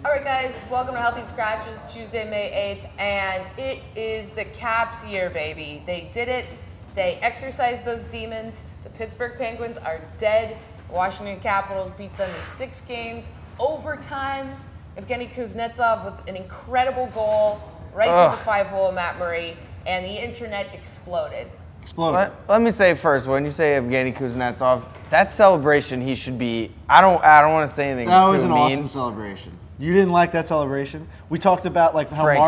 All right, guys, welcome to Healthy Scratches, Tuesday, May 8th, and it is the Caps year, baby. They did it. They exercised those demons. The Pittsburgh Penguins are dead. Washington Capitals beat them in 6 games. Overtime, Evgeny Kuznetsov with an incredible goal right through the 5-hole of Matt Murray, and the internet exploded. Let me say first, when you say Evgeny Kuznetsov, that celebration, he should be. I don't want to say anything. That too was an mean. awesome celebration. You didn't like that celebration? We talked about like how Frankie.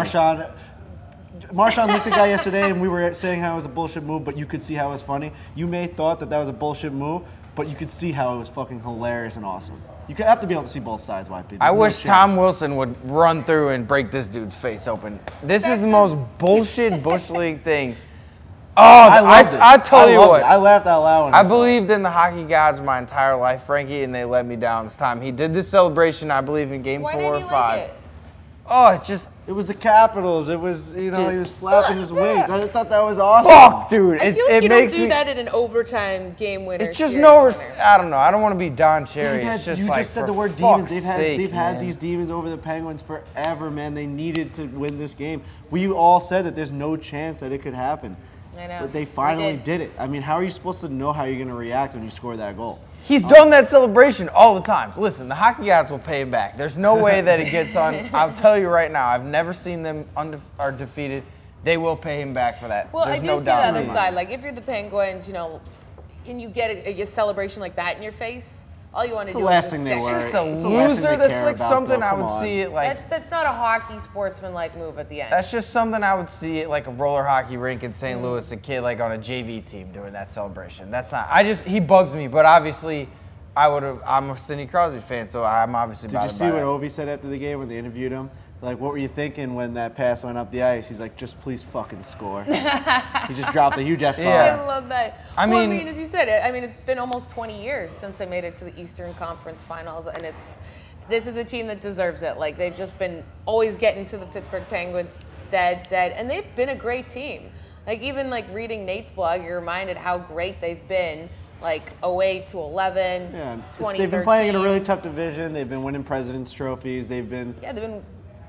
Marchand licked the guy yesterday, and we were saying how it was a bullshit move, but you could see how it was funny. You may have thought that was a bullshit move, but you could see how it was fucking hilarious and awesome. You have to be able to see both sides, YP. I wish Tom Wilson would run through and break this dude's face open. This is the most bullshit Bush League thing. Oh, I tell you what. I laughed out loud when I believed in the hockey gods my entire life, Frankie, and they let me down this time. He did this celebration, I believe, in Game 4 or 5. Like it? Oh, it was the Capitals. It was, he was flapping his wings. I thought that was awesome. Fuck, dude. I feel like you don't do that in an overtime game winner. It's just winner. I don't know. I don't want to be Don Cherry. It's just you like, just said the word demons. They've had these demons over the Penguins forever, man. They needed to win this game. We all said that there's no chance that it could happen. I know. But they finally did it. I mean, how are you supposed to know how you're going to react when you score that goal? He's done that celebration all the time. Listen, the hockey gods will pay him back. There's no way that it gets on. I'll tell you right now, I've never seen them defeated. They will pay him back for that. Well, There's I do no see doubt the other side. Like, if you're the Penguins, and you get a celebration like that in your face, all you want to do is just It's a loser. That's like something I would see it like. That's not a hockey sportsman-like move at the end. That's just something I would see at like a roller hockey rink in St. Louis, a kid like on a JV team doing that celebration. That's not. He bugs me, but obviously, I'm a Sidney Crosby fan, so I'm obviously. Did you see what Ovi said after the game when they interviewed him? Like, what were you thinking when that pass went up the ice? He's like, just please fucking score. He just dropped a huge F-bomb. I love that. I mean, as you said, it's been almost 20 years since they made it to the Eastern Conference Finals, and this is a team that deserves it. Like, they've just been always getting to the Pittsburgh Penguins dead, and they've been a great team. Like, even like reading Nate's blog, you're reminded how great they've been. Like 08 to 11, 2013. They've been playing in a really tough division. They've been winning President's trophies. They've been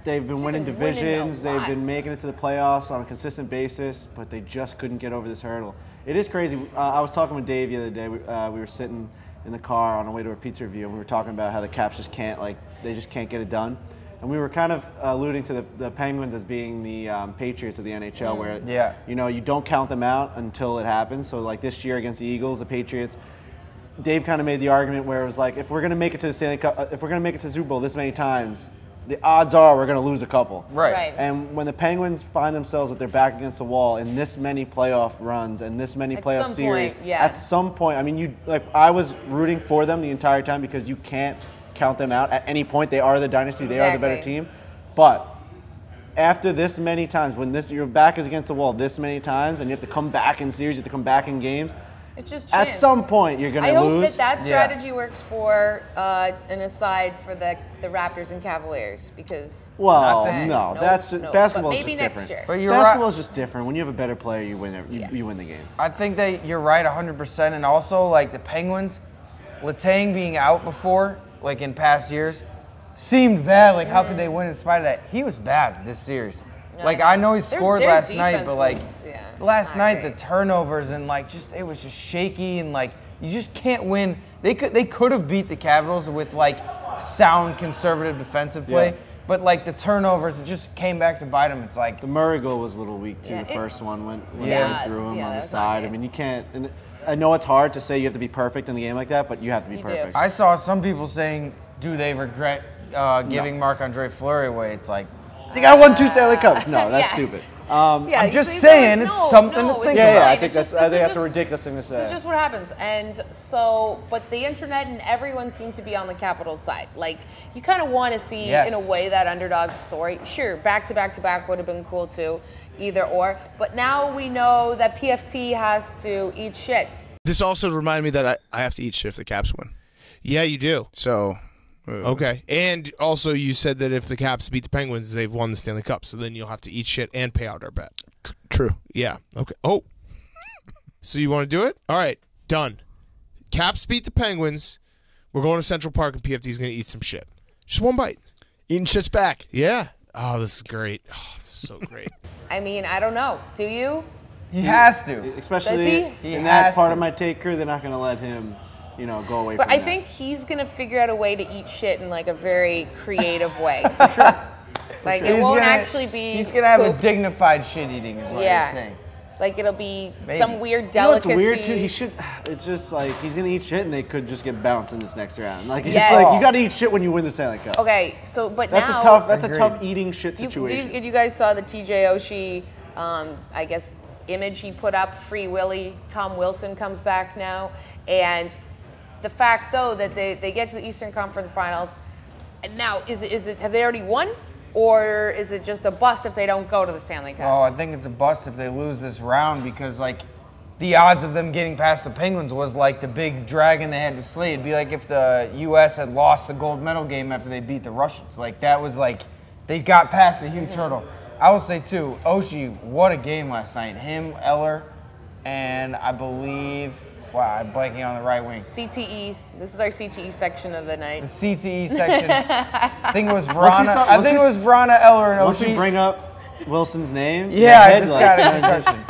winning divisions. They've been making it to the playoffs on a consistent basis, but they just couldn't get over this hurdle. It is crazy. I was talking with Dave the other day. We were sitting in the car on our way to a pizza review, and we were talking about how the Caps just can't get it done. And we were kind of alluding to the Penguins as being the Patriots of the NHL, where you don't count them out until it happens. So like this year against the Eagles, the Patriots, Dave kind of made the argument where it was like, if we're going to make it to the Stanley Cup, if we're going to make it to the Super Bowl this many times, the odds are we're going to lose a couple. Right. And when the Penguins find themselves with their back against the wall in this many playoff runs and this many playoff series, at some point, I mean, I was rooting for them the entire time because you can't count them out at any point. They are the dynasty. They are the better team. But after this many times, when your back is against the wall this many times and you have to come back in series, you have to come back in games, it's just at some point you're going to lose. I hope that strategy works for an aside for the Raptors and Cavaliers because no, basketball is maybe just next different. year. But basketball is just different. When you have a better player, you win the game. I think that you're right 100%, and also like the Penguins, Letang being out before, like in past years, seemed bad. Like how could they win in spite of that? He was bad this series. Like I know he scored last night, but like last night the turnovers and like it was just shaky and like you just can't win. They could have beat the Capitals with like sound conservative defensive play, but like the turnovers, it just came back to bite them. It's like the Murray goal was a little weak too. The first one went through him on the side. I mean, you can't. And I know it's hard to say you have to be perfect in the game like that, but you have to be perfect. I saw some people saying, do they regret giving Marc-Andre Fleury away? It's like, they got won 2 Stanley Cups. No, that's stupid. I'm just saying it's something to think about. I think that's a ridiculous thing to say. This is just what happens. And so, but the internet and everyone seemed to be on the Capitals side. Like, you kind of want to see, in a way, that underdog story. Sure, back to back to back would have been cool too, either or. But now we know that PFT has to eat shit. This also reminded me that I have to eat shit if the Caps win. Yeah, you do. So... okay. And also you said that if the Caps beat the Penguins, they've won the Stanley Cup. So then you'll have to eat shit and pay out our bet. True. Yeah. Okay. Oh. So you want to do it? All right. Done. Caps beat the Penguins. We're going to Central Park and PFT is going to eat some shit. Just one bite. Eating shit's back. Yeah. Oh, this is great. Oh, this is so great. I mean, I don't know. Do you? He has to. Especially in that part of my take crew, they're not going to let him, go away from But I that. think he's going to figure out a way to eat shit in like a very creative way. For sure. Like it won't actually be. He's gonna have poop. a dignified shit eating, is what he's saying. Like it'll be Maybe. some weird delicacy. You know what's weird too? He should. It's just like he's gonna eat shit, and they could just get bounced in this next round. Like it's like you got to eat shit when you win the Stanley Cup. Okay, so but that's now a tough eating shit situation. You guys saw the TJ Oshie, I guess, image he put up. Free Willy. Tom Wilson comes back now, and the fact though that they get to the Eastern Conference Finals, and now is it have they already won? Or is it just a bust if they don't go to the Stanley Cup? Oh, I think it's a bust if they lose this round because, like, the odds of them getting past the Penguins was like the big dragon they had to slay. It'd be like if the U.S. had lost the gold medal game after they beat the Russians. Like, that was like they got past the huge hurdle. I will say, too, Oshie, what a game last night. Him, Eller, and I believe, wow, I'm blanking on the right wing. CTE. This is our CTE section of the night. The CTE section. I think it was Vrana, Eller, and Oshie. Once you bring up Wilson's name, I just got a concussion.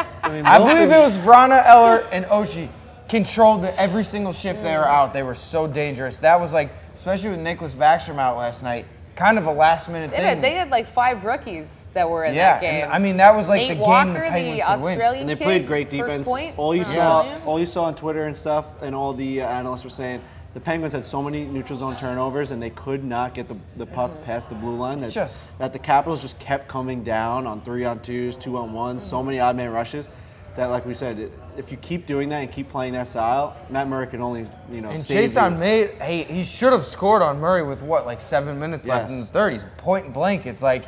I believe it was Vrana, Eller, and Oshie controlled every single shift they were out. They were so dangerous. That was like, especially with Nicholas Backstrom out last night, kind of a last-minute thing. They had like 5 rookies that were in that game. I mean, that was like Nate the game Walker, the Penguins the could win. Australian And they kid, played great first defense. point All you for saw Australia. on Twitter and stuff, and all the analysts were saying the Penguins had so many neutral zone turnovers, and they could not get the puck past the blue line. That the Capitals just kept coming down on 3-on-2s, 2-on-1s, so many odd man rushes. That, like we said, if you keep doing that and keep playing that style, Matt Murray can only, And save Jason you. made, he should have scored on Murray with what, like 7 minutes left in the third. He's point blank. It's like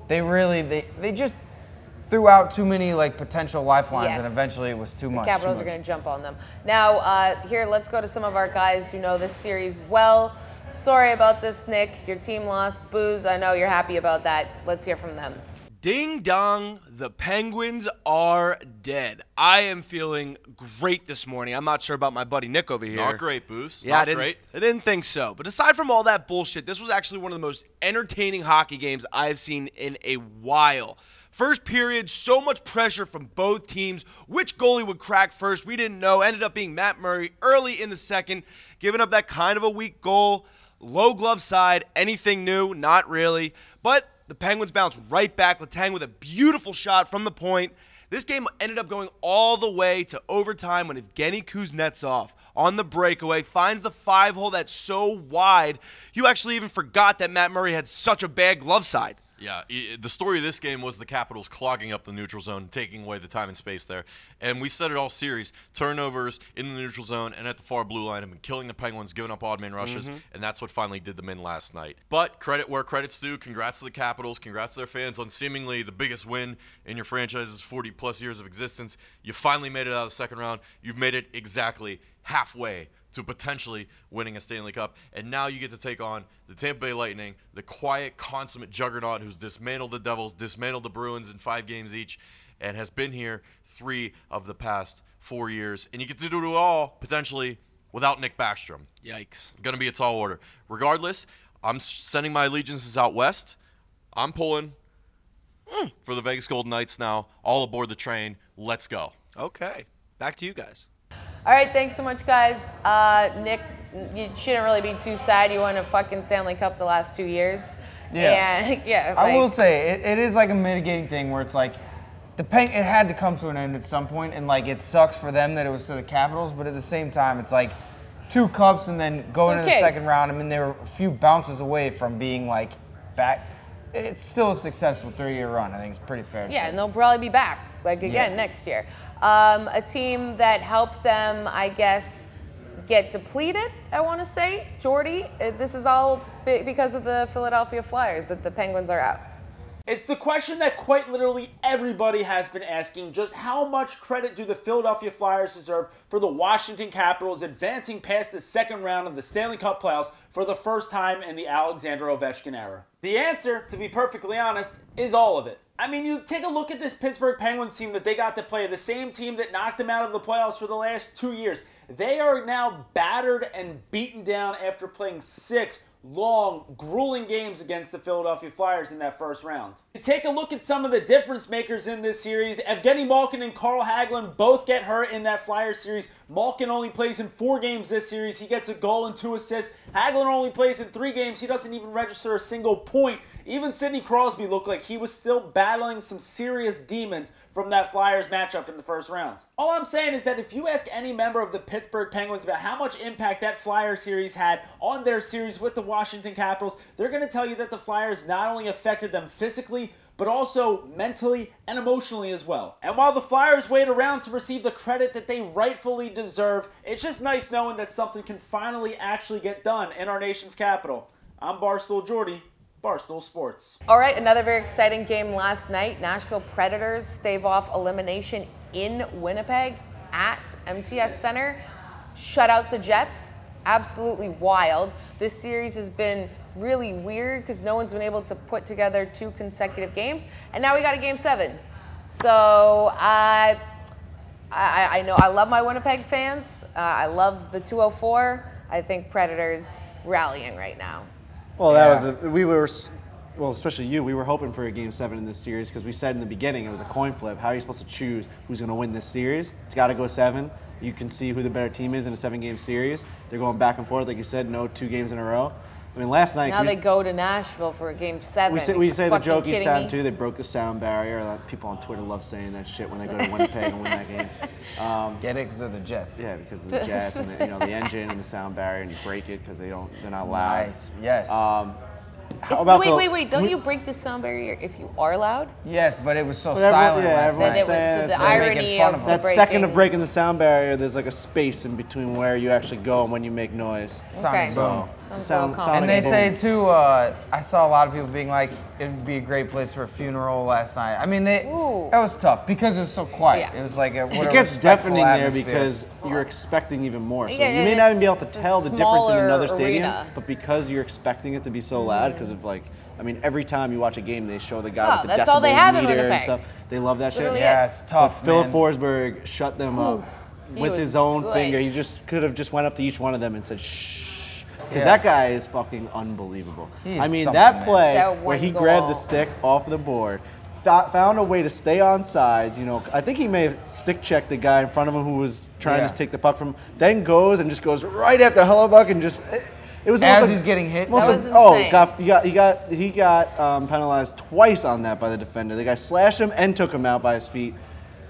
they just threw out too many like potential lifelines, and eventually it was too much. The Capitals are going to jump on them. Now, here, let's go to some of our guys who know this series well. Sorry about this, Nick. Your team lost. Booze, I know you're happy about that. Let's hear from them. Ding dong, the Penguins are dead. I am feeling great this morning. I'm not sure about my buddy Nick over here. Not great, Booze. Yeah, I didn't think so. But aside from all that bullshit, this was actually one of the most entertaining hockey games I've seen in a while. First period, so much pressure from both teams. Which goalie would crack first? We didn't know. Ended up being Matt Murray early in the second, giving up that kind of a weak goal. Low glove side. Anything new? Not really. But the Penguins bounced right back. Letang with a beautiful shot from the point. This game ended up going all the way to overtime when Evgeny Kuznetsov on the breakaway finds the 5-hole that's so wide, you actually even forgot that Matt Murray had such a bad glove side. Yeah, the story of this game was the Capitals clogging up the neutral zone, taking away the time and space there. And we said it all series. Turnovers in the neutral zone and at the far blue line have been killing the Penguins, giving up odd man rushes, and that's what finally did them in last night. But credit where credit's due. Congrats to the Capitals. Congrats to their fans on seemingly the biggest win in your franchise's 40-plus years of existence. You finally made it out of the second round. You've made it exactly halfway to potentially winning a Stanley Cup. And now you get to take on the Tampa Bay Lightning, the quiet, consummate juggernaut who's dismantled the Devils, dismantled the Bruins in 5 games each, and has been here 3 of the past 4 years. And you get to do it all, potentially, without Nick Backstrom. Yikes. Going to be a tall order. Regardless, I'm sending my allegiances out west. I'm pulling for the Vegas Golden Knights now. All aboard the train. Let's go. Okay. Back to you guys. All right, thanks so much, guys. Nick, you shouldn't really be too sad. You won a fucking Stanley Cup the last 2 years. Yeah. And, yeah. I will say, it is like a mitigating thing where it's like, it had to come to an end at some point, and like it sucks for them that it was to the Capitals, but at the same time, it's like 2 cups and then going into the second round. I mean, they were a few bounces away from being like back. It's still a successful 3-year run. I think it's pretty fair to say. And they'll probably be back, like, again next year. A team that helped them, I guess, get depleted, I want to say. Jordy, this is all because of the Philadelphia Flyers, that the Penguins are out. It's the question that quite literally everybody has been asking. Just how much credit do the Philadelphia Flyers deserve for the Washington Capitals advancing past the second round of the Stanley Cup playoffs for the first time in the Alexander Ovechkin era? The answer, to be perfectly honest, is all of it. I mean, you take a look at this Pittsburgh Penguins team that they got to play, the same team that knocked them out of the playoffs for the last 2 years. They are now battered and beaten down after playing 6 long, grueling games against the Philadelphia Flyers in that first round. To take a look at some of the difference makers in this series, Evgeny Malkin and Carl Hagelin both get hurt in that Flyers series. Malkin only plays in 4 games this series. He gets a goal and 2 assists. Hagelin only plays in 3 games. He doesn't even register a single point. Even Sidney Crosby looked like he was still battling some serious demons from that Flyers matchup in the first round. All I'm saying is that if you ask any member of the Pittsburgh Penguins about how much impact that Flyers series had on their series with the Washington Capitals, they're going to tell you that the Flyers not only affected them physically, but also mentally and emotionally as well. And while the Flyers wait around to receive the credit that they rightfully deserve, it's just nice knowing that something can finally actually get done in our nation's capital. I'm Barstool Jordy, Barstool Sports. All right, another very exciting game last night. Nashville Predators stave off elimination in Winnipeg at MTS Center. Shut out the Jets. Absolutely wild. This series has been really weird because no one's been able to put together 2 consecutive games. And now we got a Game 7. So I know I love my Winnipeg fans. I love the 204. I think Predators rallying right now. Well, that was especially you. We were hoping for a Game 7 in this series because we said in the beginning it was a coin flip. How are you supposed to choose who's going to win this series? It's got to go 7. You can see who the better team is in a 7-game series. They're going back and forth, like you said, no 2 games in a row. I mean, last night... Now they go to Nashville for a Game 7. We say the joke each time, too. They broke the sound barrier. People on Twitter love saying that shit when they go to Winnipeg and win that game. Get it because of the Jets. Yeah, because of the Jets and the engine and the sound barrier, and you break it because they're not loud. Nice. Yes. Wait. Don't you break the sound barrier if you are loud? Yes, but it was so silent last night. So the irony of that breaking. second of breaking the sound barrier, there's like a space in between where you actually go and when you make noise. Okay. So, And they say too, I saw a lot of people being like, it would be a great place for a funeral last night. I mean, that was tough because it was so quiet. Yeah. It was like it gets deafening there because you're expecting even more. So you may not even be able to tell the difference in another stadium, but because you're expecting it to be so loud, because of every time you watch a game, they show the guy with the that's all they have in decibel meter Winnipeg. and stuff. They love that shit. Yeah, it's tough. But Philip Forsberg shut them up with his own good. finger. He just could have just went up to each one of them and said, shh. Because that guy is fucking unbelievable. I mean, that play where he grabbed the stick off the board, found a way to stay on sides. I think he may have stick checked the guy in front of him who was trying to take the puck from him. Then goes and just goes right after Hellebuck and just. It was as he's getting hit. That was insane. He got penalized twice on that by the defender. The guy slashed him and took him out by his feet.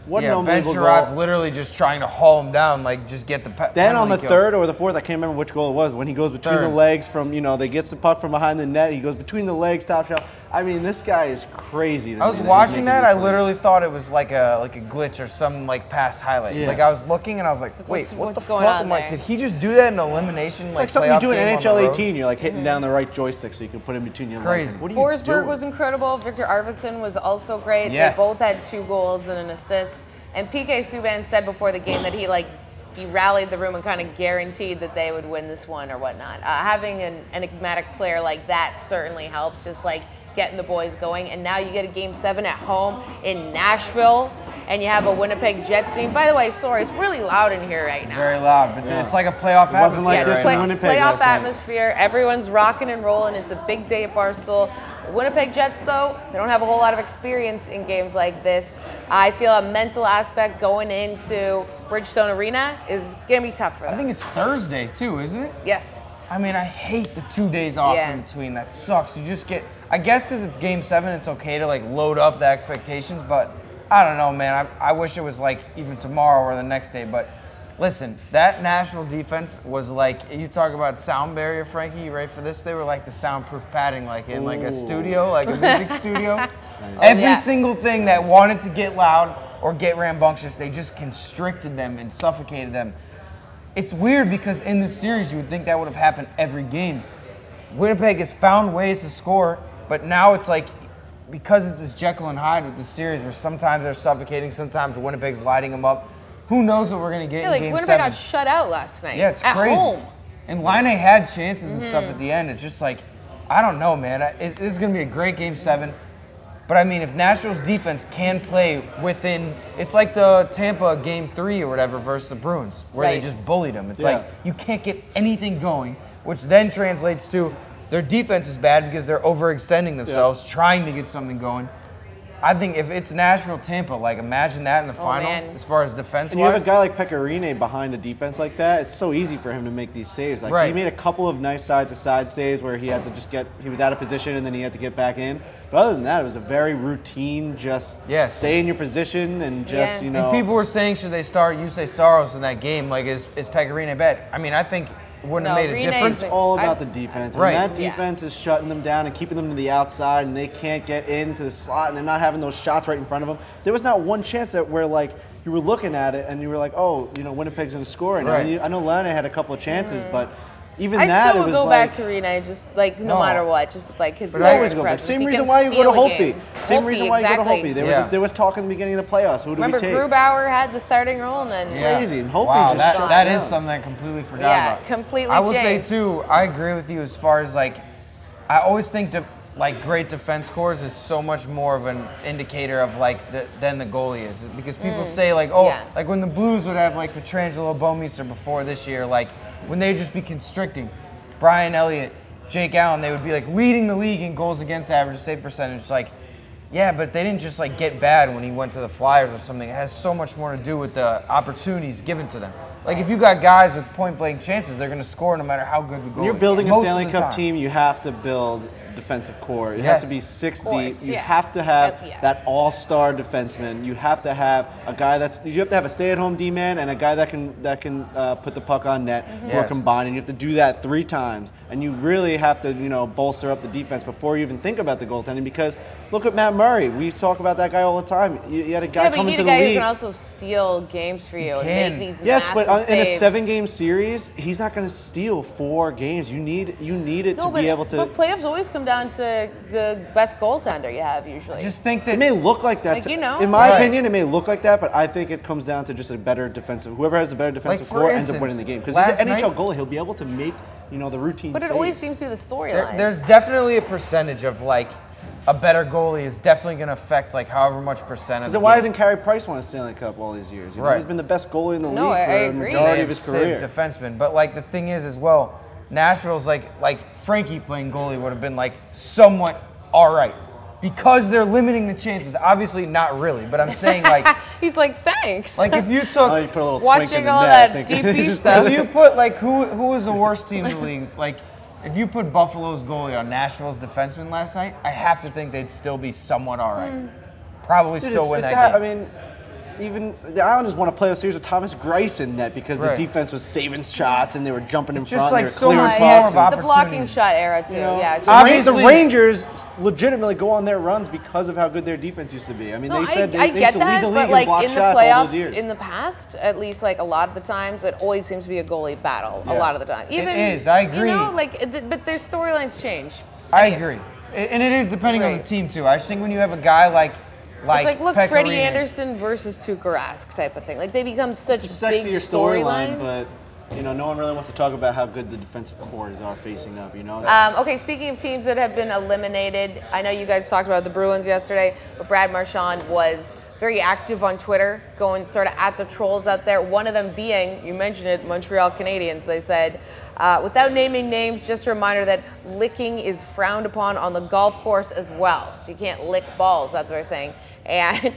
What an Ben unbelievable Sherrod's goal. literally just trying to haul him down, just get the Then on the kill. 3rd or the 4th, I can't remember which goal it was, when he goes between the legs from, they gets the puck from behind the net, he goes between the legs, top shot. I mean, this guy is crazy. I was watching that, I literally thought it was like a glitch or some past highlight. Yeah. I was looking and I was like, wait, what the going fuck? on there? did he just do that in elimination? It's like something you do in NHL 18. You're hitting down the right joystick so you can put in between your legs. What are you Forsberg doing? was incredible. Victor Arvidsson was also great. Yes. They both had 2 goals and an assist. And PK Subban said before the game that he rallied the room and kind of guaranteed that they would win this one or whatnot. Having an enigmatic player like that certainly helps, just getting the boys going. And now you get a Game 7 at home in Nashville, and you have a Winnipeg Jets team. By the way, sorry, it's really loud in here right now. Very loud, but it's like a playoff atmosphere. Wasn't like this in Winnipeg playoff last night. atmosphere. Everyone's rocking and rolling. It's a big day at Barstool. Winnipeg Jets, though, they don't have a whole lot of experience in games like this. I feel a mental aspect going into Bridgestone Arena is going to be tough for them. I think it's Thursday, too, isn't it? Yes. I mean, I hate the 2 days off in between. That sucks. You just get, I guess because it's Game 7, it's okay to load up the expectations, but I don't know, man. I wish it was even tomorrow or the next day, but listen, that Nashville defense was you talk about sound barrier, Frankie, you ready for this? They were the soundproof padding, in a studio, a music studio. Every single thing that wanted to get loud or get rambunctious, they just constricted them and suffocated them. It's weird because in this series, you would think that would have happened every game. Winnipeg has found ways to score, but now it's because it's this Jekyll and Hyde with this series where sometimes they're suffocating, sometimes Winnipeg's lighting them up. Who knows what we're going to get in Game 7. Winnipeg got shut out last night. Yeah, it's at crazy. Home. And Line had chances and stuff at the end. It's just I don't know, man. This is going to be a great Game 7. But I mean, if Nashville's defense can play within, it's like the Tampa Game 3 or whatever versus the Bruins, where they just bullied them. It's you can't get anything going, which then translates to Their defense is bad because they're overextending themselves, trying to get something going. I think if it's Nashville, Tampa, like imagine that in the final as far as defense. And you have a guy like Pecorine behind a defense like that. It's so easy for him to make these saves. Like he made a couple of nice side-to-side saves where he had to just he was out of position and then he had to get back in. But other than that, it was a very routine, just stay in your position and just, you know. And people were saying, should they start Yusei Saros in that game? Like, is Pecorine bad? I mean, I think it wouldn't have made a difference. It's all about the defense. When that defense is shutting them down and keeping them to the outside and they can't get into the slot and they're not having those shots right in front of them. There was not one chance that where, like, you were looking at it and you were like, oh, you know, Winnipeg's going to score. And I, mean, I know Lana had a couple of chances, but even I that, still it would was go like, back to Rene, just like no matter what, just like his always go back. Same reason why you go to Holtby. Same reason why you go to Holtby. There was talk in the beginning of the playoffs. Who do we take? Remember Grubauer had the starting role and then crazy. And Holtby just that is something I completely forgot about. Completely I will changed. say too, I agree with you as far as like, I always think like great defense scores is so much more of an indicator of like than the goalie is, because people say like, oh, like when the Blues would have like Pietrangelo, Bouwmeester before this year, like when they'd just be constricting. Brian Elliott, Jake Allen, they would be like leading the league in goals against average, save percentage. Like, yeah, but they didn't just like get bad when he went to the Flyers or something. It has so much more to do with the opportunities given to them. Like if you got guys with point blank chances, they're going to score no matter how good the goal is. When you're building a Stanley Cup team, you have to build defensive core. It has to be 6 deep. You have to have that all-star defenseman. You have to have a guy you have to have a stay-at-home D-man and a guy that can put the puck on net or combine. And you have to do that 3 times. And you really have to, you know, bolster up the defense before you even think about the goaltending, because look at Matt Murray. We talk about that guy all the time. You had a guy coming to the league. You need a guy who can also steal games for you and make these massive but in a saves. 7-game series, he's not going to steal 4 games. You need it to be able to. But playoffs always come down to the best goaltender you have usually. I just think that it may look like that. Like, you know, in my opinion, it may look like that, but I think it comes down to just a better defensive. Whoever has the better defensive core ends up winning the game, because he's an NHL goalie. He'll be able to make, you know, the routine. But it always seems to be the storyline. There's definitely a percentage of like a better goalie is definitely going to affect like however much percent of the game. Why hasn't Carey Price won a Stanley Cup all these years? You know, he's been the best goalie in the league for a majority of his career. Defenseman, but like the thing is as well, Nashville's like Frankie playing goalie would have been like somewhat all right, because they're limiting the chances. Obviously not really, but I'm saying like he's like, thanks. Like if you took you put a little watching all that DP stuff. If you put like who was the worst team in the league? Like if you put Buffalo's goalie on Nashville's defenseman last night, I have to think they'd still be somewhat all right. Probably still win that game. I mean, even the Islanders won a playoff series with Thomas Greiss in net because the defense was saving shots and they were jumping in front. Like they were clearing pucks. The blocking shot era too. You know, The Rangers legitimately go on their runs because of how good their defense used to be. I mean, they said they used to lead the league in block shots all those years. In the past, at least like a lot of the times, it always seems to be a goalie battle. A lot of the time, even it is. I agree. You know, like, but their storylines change. I agree, and it is depending on the team too. I just think when you have a guy like it's like, look, Freddie Anderson versus Tuukka Rask type of thing. Like, they become such big storylines. But, you know, no one really wants to talk about how good the defensive cores are facing up, you know? Okay, speaking of teams that have been eliminated, I know you guys talked about the Bruins yesterday, but Brad Marchand was very active on Twitter, going sort of at the trolls out there. One of them being, you mentioned it, Montreal Canadiens. They said, without naming names, just a reminder that licking is frowned upon on the golf course as well. So you can't lick balls, that's what they're saying. And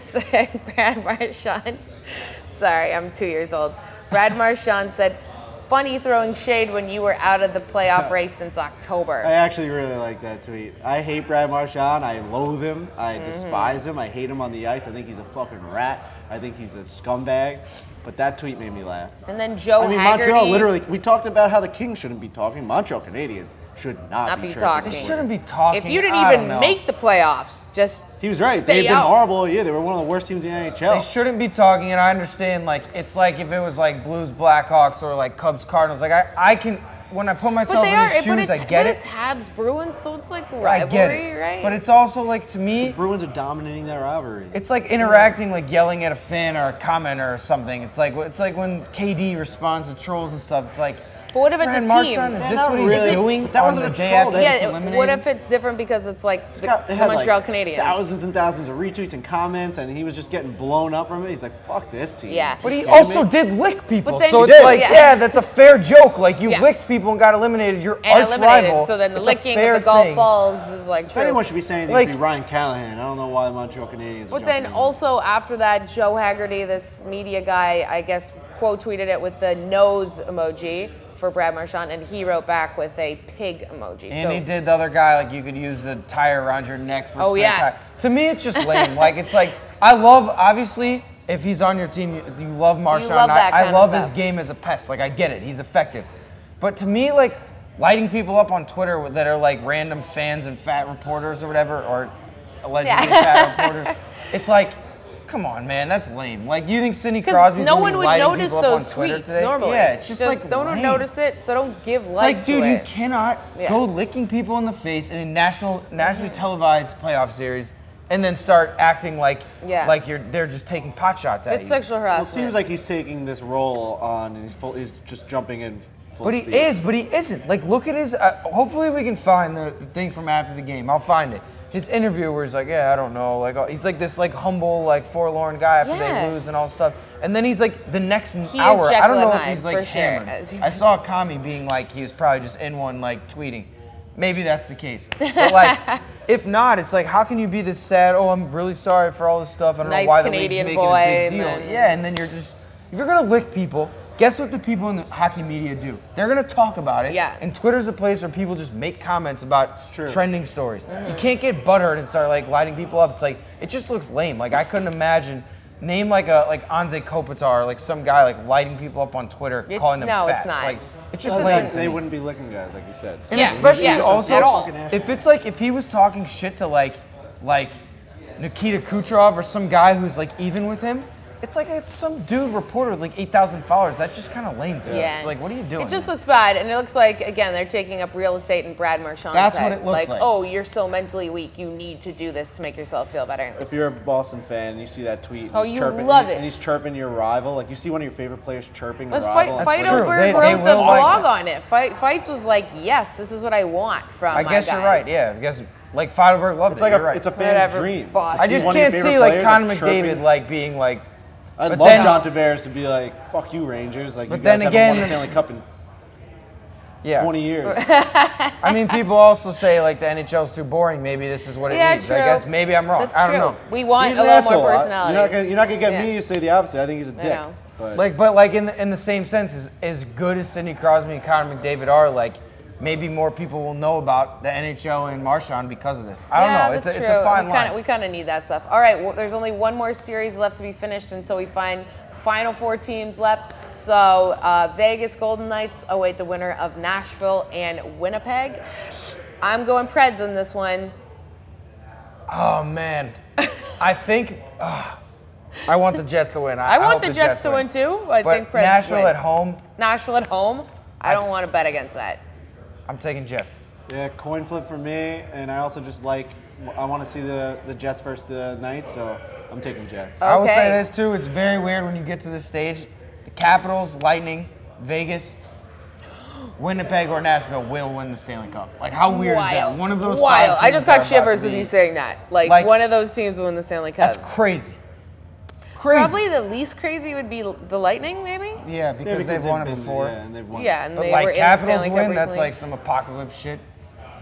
Brad Marchand, sorry, I'm 2 years old. Brad Marchand said, funny throwing shade when you were out of the playoff race since October. I actually really like that tweet. I hate Brad Marchand. I loathe him. I despise him. I hate him on the ice. I think he's a fucking rat. I think he's a scumbag. But that tweet made me laugh. And then Joe Haggerty. Montreal, literally, we talked about how the Kings shouldn't be talking. Montreal Canadiens should not be talking. They shouldn't be talking. If you didn't even make the playoffs, just he was right. Stay They've been out. horrible all year. They were one of the worst teams in the NHL. They shouldn't be talking, and I understand. Like it's like if it was like Blues, Blackhawks, or like Cubs, Cardinals. Like I can. When I put myself in his shoes, I get it. But it's Habs Bruins, so it's like rivalry, right? But it's also like, to me, the Bruins are dominating that rivalry. It's like interacting, like yelling at a fan or a commenter or something. It's like when KD responds to trolls and stuff. It's like But what if it's Brad a team? Marchand, is They're this not what he's really- doing? that on wasn't the a day troll, after they- it's Yeah, eliminated? what if it's different because it's like the They had, Montreal like, Canadiens? thousands and thousands of retweets and comments, and he was just getting blown up from it. He's like, "Fuck this team." Yeah. But he You kidding also me? did lick people, But then so he it's did, like, yeah. yeah, that's a fair joke. Like, you Yeah. licked people and got eliminated. Your and arch eliminated. rival. So then the It's a licking fair of the golf thing. balls is like If true. anyone should be saying anything, it should be Ryan Callahan. I don't know why the Montreal Canadiens. But then also after that, Joe Haggerty, this media guy, I guess, quote tweeted it with the nose emoji for Brad Marchand, and he wrote back with a pig emoji. And so, he did the other guy, like you could use the tire around your neck for Oh, spare yeah. tire. To me, it's just lame. Like, it's like, I love, obviously, if he's on your team, you love Marchand. love that I kind of love his stuff. game as a pest. Like, I get it. He's effective. But to me, like, lighting people up on Twitter that are like random fans and fat reporters or whatever, or allegedly fat reporters, it's like, come on, man, that's lame. Like, you think Sidney because Crosby's no gonna one be would lighting notice people up on those Twitter tweets today? normally. Yeah, it's just like don't lame. notice it, so don't give It's like like, dude, to you it. cannot Yeah. go licking people in the face in a nationally televised playoff series and then start acting like they're just taking pot shots at It's you. sexual Well, it harassment. seems like he's taking this role on, and he's just jumping in. Full But he speed. is, but he isn't. Like, look at his. Hopefully, we can find the thing from after the game. I'll find it. His interview where he's like, yeah, I don't know. Like, he's like this, like, humble, like, forlorn guy after Yeah. they lose and all this stuff. And then he's like, the next He hour, is I don't Jekyll know and if Hyde, he's like for sure, hammered. as you I saw a commie being like, he was probably just in one, like, tweeting. Maybe that's the case. But like, if not, it's like, how can you be this sad? Oh, I'm really sorry for all this stuff. I don't Nice know why Canadian the league's making boy, a big and deal. then- Yeah, and then you're just, if you're gonna lick people, guess what the people in the hockey media do? They're gonna talk about it. Yeah. And Twitter's a place where people just make comments about True. trending stories. You can't get butthurt and start like lighting people up. It's like, it just looks lame. Like, I couldn't imagine. Name like Anze Kopitar, like some guy like lighting people up on Twitter, calling them no, fat. it's not. Like, it's just This lame. isn't- to They me. wouldn't be licking guys, like you said. And Yeah, especially yeah, also, at all. if it's like, if he was talking shit to like Nikita Kucherov or some guy who's like even with him, it's like it's some dude reporter with like 8,000 followers. That's just kind of lame to me. Yeah. It's like, what are you doing? It just looks bad, and it looks like, again, they're taking up real estate in Brad Marchand's That's head. what it looks like. Oh, you're so mentally weak, you need to do this to make yourself feel better. If you're a Boston fan and you see that tweet, and Oh, he's you chirping, love it. and he's chirping your rival, like you see one of your favorite players chirping a Let's rival. fight That's true. over They wrote the will like blog that. on it. Fights was like, yes, this is what I want from I my guess guys. you're right. Yeah, I guess like Feidelberg loved It's it. like You're right. it's a fan's Whatever, dream. boss. to I see just one of your can't favorite see like players, Connor chirping. McDavid like being like. I'd but love then- John Tavares to be like, "Fuck you, Rangers!" Like, But you guys then haven't won again- the Stanley Cup in Yeah. 20 years. I mean, people also say like the NHL's too boring. Maybe this is what it Yeah, needs. true. I guess maybe I'm wrong. That's I don't true. know. We want He's a an little more asshole. personality. You're not gonna get Yeah. me to say the opposite. I think he's a dick. know. But But like in the same sense, as good as Sidney Crosby and Connor McDavid are, like maybe more people will know about the NHL and Marchand because of this. I don't know. That's It's true. a fine line. We kind of need that stuff. All right, well, there's only one more series left to be finished until we find final four teams left. So Vegas Golden Knights await the winner of Nashville and Winnipeg. I'm going Preds in this one. Oh man, I think I want the Jets to win. I want hope the Jets to win too. I But think Preds Nashville win. at home, Nashville at home. I don't want to bet against that. I'm taking Jets. yeah, coin flip for me, and I also just like I want to see the Jets versus the Knights, so I'm taking Jets. I will say Okay. this too. It's very weird when you get to this stage. The Capitals, Lightning, Vegas, Winnipeg, or Nashville will win the Stanley Cup. Like, how weird is that? One of those Wild. five I teams just that are got about shivers to with be- you saying that. Like one of those teams will win the Stanley Cup. That's crazy. Crazy. Probably the least crazy would be the Lightning, maybe. Yeah, because, they've won it before. Yeah, and they've won. Yeah, and But they like were in the Capitals Stanley Cup win, recently. that's like some apocalypse shit.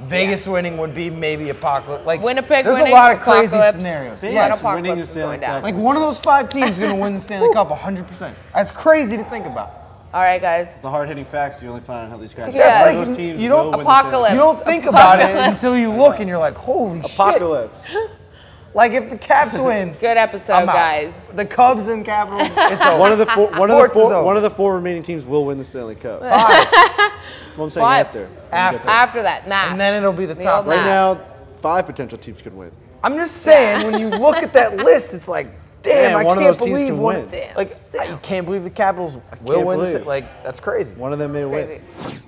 Vegas winning would be maybe apocalypse. Like Winnipeg there's winning, a lot of crazy apocalypse. scenarios. Yeah, Yes, apocalypse winning the is Stanley going down. Cup. Like one of those five teams is gonna win the Stanley Cup 100%. That's crazy to think about. All right, guys. The hard-hitting facts you only find on Healthy Scratch. Yeah, One of like, those teams you don't- will win the Apocalypse. You don't think about it until you look and you're like, holy Apocalypse. shit. Like if the Caps win, Good episode, I'm out. guys. The Cubs and Capitals, it's over. One of the Sports is over. one of the four remaining teams will win the Stanley Cup. Five. Well, I'm saying Five. after. After that, math. And then it'll be the The top. old Right math. now, 5 potential teams could win. I'm just saying, when you look at that list, it's like, damn, Man, I one of can't those teams believe can one. win. Damn. Like, you can't believe the Capitals will can't win. believe. Like, that's crazy. One of them may win. Crazy.